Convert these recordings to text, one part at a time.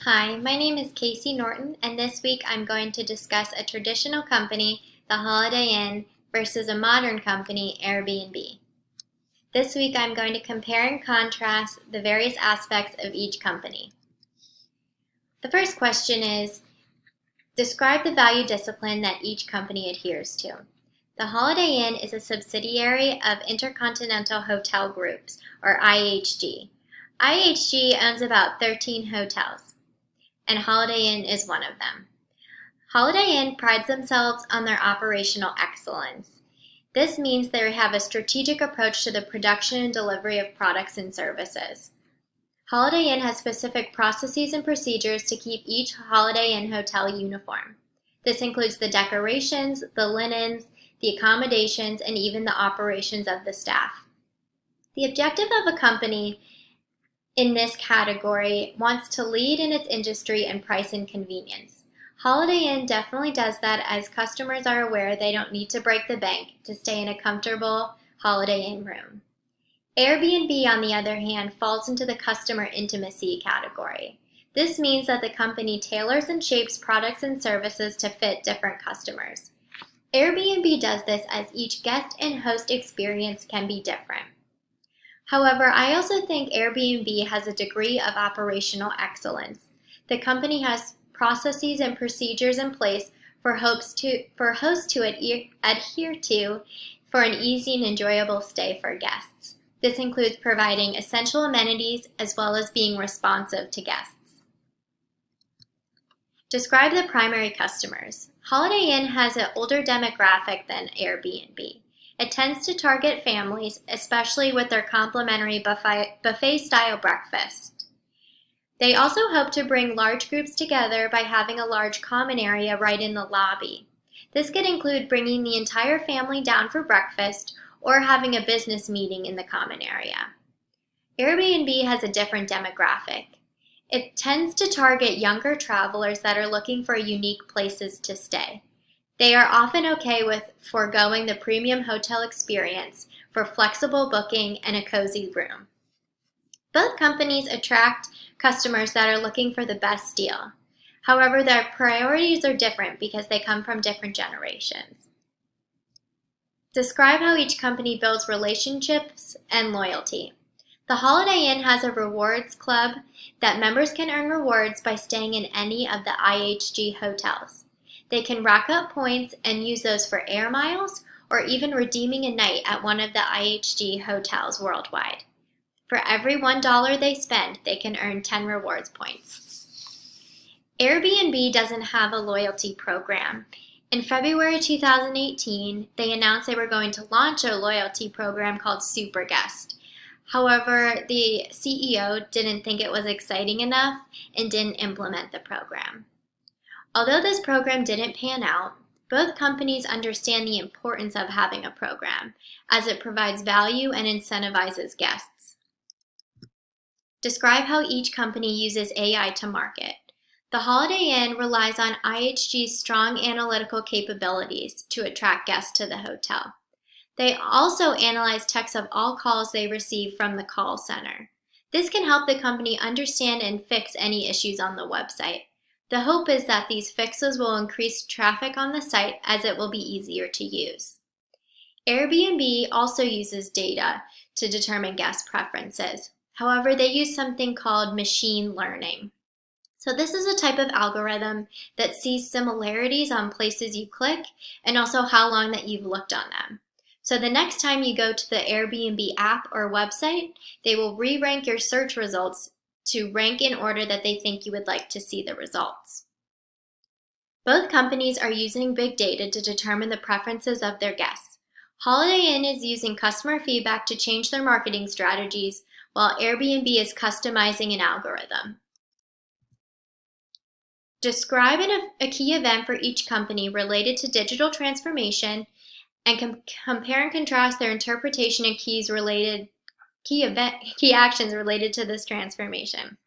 Hi, my name is Casey Norton, and this week I'm going to discuss a traditional company, the Holiday Inn, versus a modern company, Airbnb. This week I'm going to compare and contrast the various aspects of each company. The first question is, describe the value discipline that each company adheres to. The Holiday Inn is a subsidiary of Intercontinental Hotel Groups, or IHG. IHG owns about 13 hotels, and Holiday Inn is one of them. Holiday Inn prides themselves on their operational excellence. This means they have a strategic approach to the production and delivery of products and services. Holiday Inn has specific processes and procedures to keep each Holiday Inn hotel uniform. This includes the decorations, the linens, the accommodations, and even the operations of the staff. The objective of a company in this category wants to lead in its industry in price and convenience. Holiday Inn definitely does that, as customers are aware they don't need to break the bank to stay in a comfortable Holiday Inn room. Airbnb, on the other hand, falls into the customer intimacy category. This means that the company tailors and shapes products and services to fit different customers. Airbnb does this as each guest and host experience can be different. However, I also think Airbnb has a degree of operational excellence. The company has processes and procedures in place for hosts to adhere to for an easy and enjoyable stay for guests. This includes providing essential amenities as well as being responsive to guests. Describe the primary customers. Holiday Inn has an older demographic than Airbnb. It tends to target families, especially with their complimentary buffet-style breakfast. They also hope to bring large groups together by having a large common area right in the lobby. This could include bringing the entire family down for breakfast or having a business meeting in the common area. Airbnb has a different demographic. It tends to target younger travelers that are looking for unique places to stay. They are often okay with foregoing the premium hotel experience for flexible booking and a cozy room. Both companies attract customers that are looking for the best deal. However, their priorities are different because they come from different generations. Describe how each company builds relationships and loyalty. The Holiday Inn has a rewards club that members can earn rewards by staying in any of the IHG hotels. They can rack up points and use those for air miles or even redeeming a night at one of the IHG hotels worldwide. For every $1 they spend, they can earn 10 rewards points. Airbnb doesn't have a loyalty program. In February 2018, they announced they were going to launch a loyalty program called Super Guest. However, the CEO didn't think it was exciting enough and didn't implement the program. Although this program didn't pan out, both companies understand the importance of having a program, as it provides value and incentivizes guests. Describe how each company uses AI to market. The Holiday Inn relies on IHG's strong analytical capabilities to attract guests to the hotel. They also analyze text of all calls they receive from the call center. This can help the company understand and fix any issues on the website. The hope is that these fixes will increase traffic on the site, as it will be easier to use. Airbnb also uses data to determine guest preferences. However, they use something called machine learning. So this is a type of algorithm that sees similarities on places you click and also how long that you've looked on them. So the next time you go to the Airbnb app or website, they will re-rank your search results to rank in order that they think you would like to see the results. Both companies are using big data to determine the preferences of their guests. Holiday Inn is using customer feedback to change their marketing strategies, while Airbnb is customizing an algorithm. Describe a key event for each company related to digital transformation and compare and contrast their interpretation and key actions related to this transformation.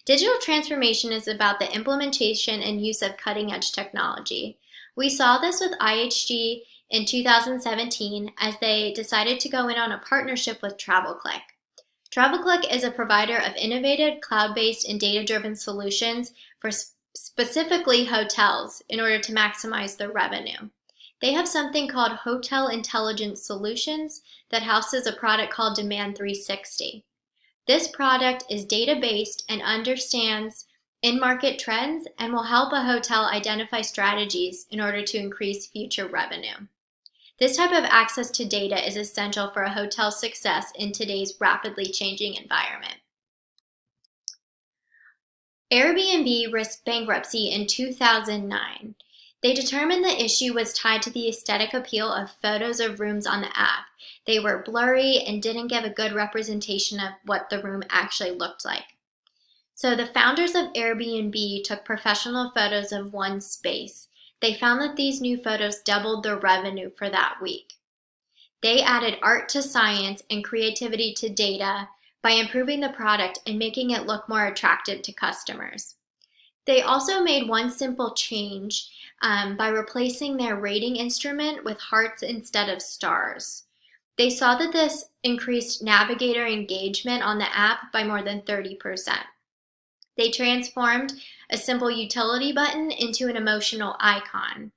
Digital transformation is about the implementation and use of cutting-edge technology. We saw this with IHG in 2017 as they decided to go in on a partnership with TravelClick. TravelClick is a provider of innovative, cloud-based, and data-driven solutions for specifically hotels in order to maximize their revenue. They have something called Hotel Intelligence Solutions that houses a product called Demand 360. This product is data-based and understands in-market trends and will help a hotel identify strategies in order to increase future revenue. This type of access to data is essential for a hotel's success in today's rapidly changing environment. Airbnb risked bankruptcy in 2009. They determined the issue was tied to the aesthetic appeal of photos of rooms on the app. They were blurry and didn't give a good representation of what the room actually looked like. So the founders of Airbnb took professional photos of one space. They found that these new photos doubled their revenue for that week. They added art to science and creativity to data by improving the product and making it look more attractive to customers. They also made one simple change by replacing their rating instrument with hearts instead of stars. They saw that this increased navigator engagement on the app by more than 30%. They transformed a simple utility button into an emotional icon.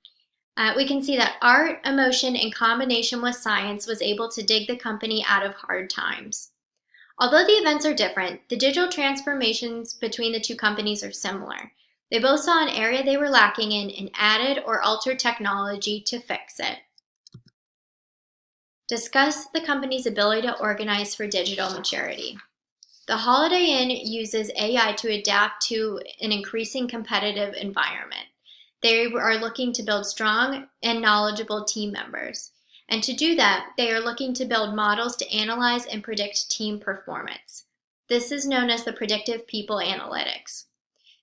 We can see that art, emotion, in combination with science was able to dig the company out of hard times. Although the events are different, the digital transformations between the two companies are similar. They both saw an area they were lacking in and added or altered technology to fix it. Discuss the company's ability to organize for digital maturity. The Holiday Inn uses AI to adapt to an increasing competitive environment. They are looking to build strong and knowledgeable team members. And to do that, they are looking to build models to analyze and predict team performance. This is known as the predictive people analytics.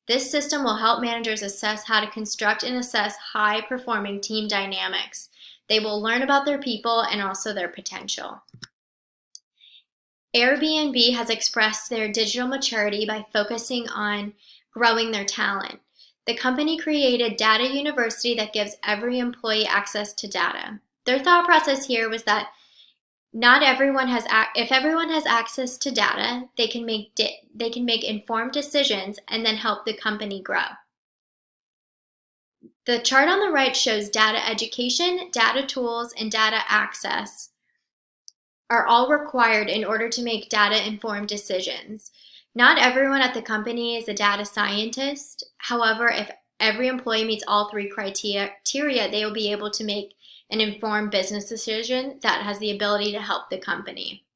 This system will help managers assess how to construct and assess high-performing team dynamics. They will learn about their people and also their potential. Airbnb has expressed their digital maturity by focusing on growing their talent. The company created Data University that gives every employee access to data. Their thought process here was that if everyone has access to data, they can make informed decisions and then help the company grow. The chart on the right shows data education, data tools, and data access are all required in order to make data-informed decisions. Not everyone at the company is a data scientist. However, if every employee meets all three criteria, they will be able to make an informed business decision that has the ability to help the company.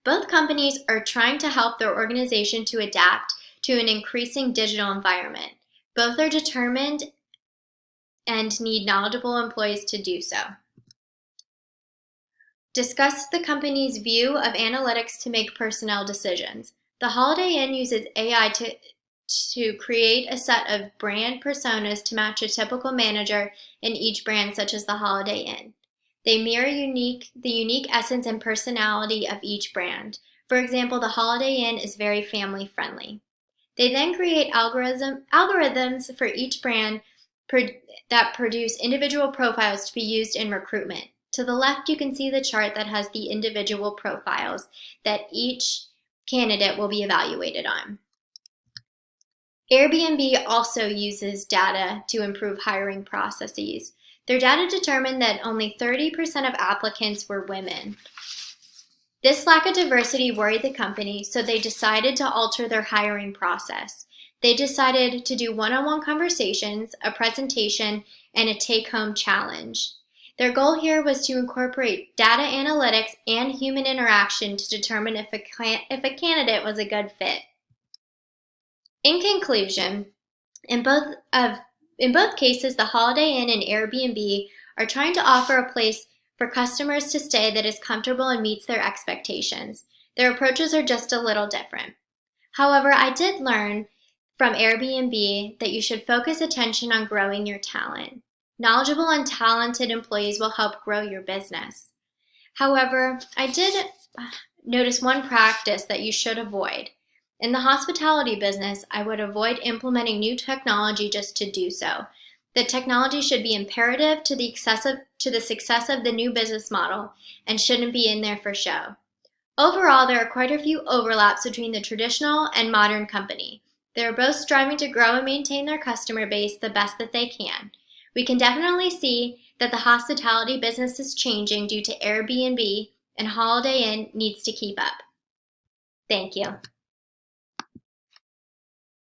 Both companies are trying to help their organization to adapt to an increasing digital environment. Both are determined and need knowledgeable employees to do so. Discuss the company's view of analytics to make personnel decisions. The Holiday Inn uses AI to create a set of brand personas to match a typical manager in each brand, such as the Holiday Inn. They mirror the unique essence and personality of each brand. For example, the Holiday Inn is very family-friendly. They then create algorithms for each brand that produce individual profiles to be used in recruitment. To the left, you can see the chart that has the individual profiles that each candidate will be evaluated on. Airbnb also uses data to improve hiring processes. Their data determined that only 30% of applicants were women. This lack of diversity worried the company, so they decided to alter their hiring process. They decided to do one-on-one conversations, a presentation, and a take-home challenge. Their goal here was to incorporate data analytics and human interaction to determine if a candidate was a good fit. In conclusion, in both cases, the Holiday Inn and Airbnb are trying to offer a place for customers to stay that is comfortable and meets their expectations. Their approaches are just a little different. However, I did learn from Airbnb that you should focus attention on growing your talent. Knowledgeable and talented employees will help grow your business. However, I did notice one practice that you should avoid. In the hospitality business, I would avoid implementing new technology just to do so. The technology should be imperative to the success of the new business model and shouldn't be in there for show. Overall, there are quite a few overlaps between the traditional and modern company. They are both striving to grow and maintain their customer base the best that they can. We can definitely see that the hospitality business is changing due to Airbnb, and Holiday Inn needs to keep up. Thank you.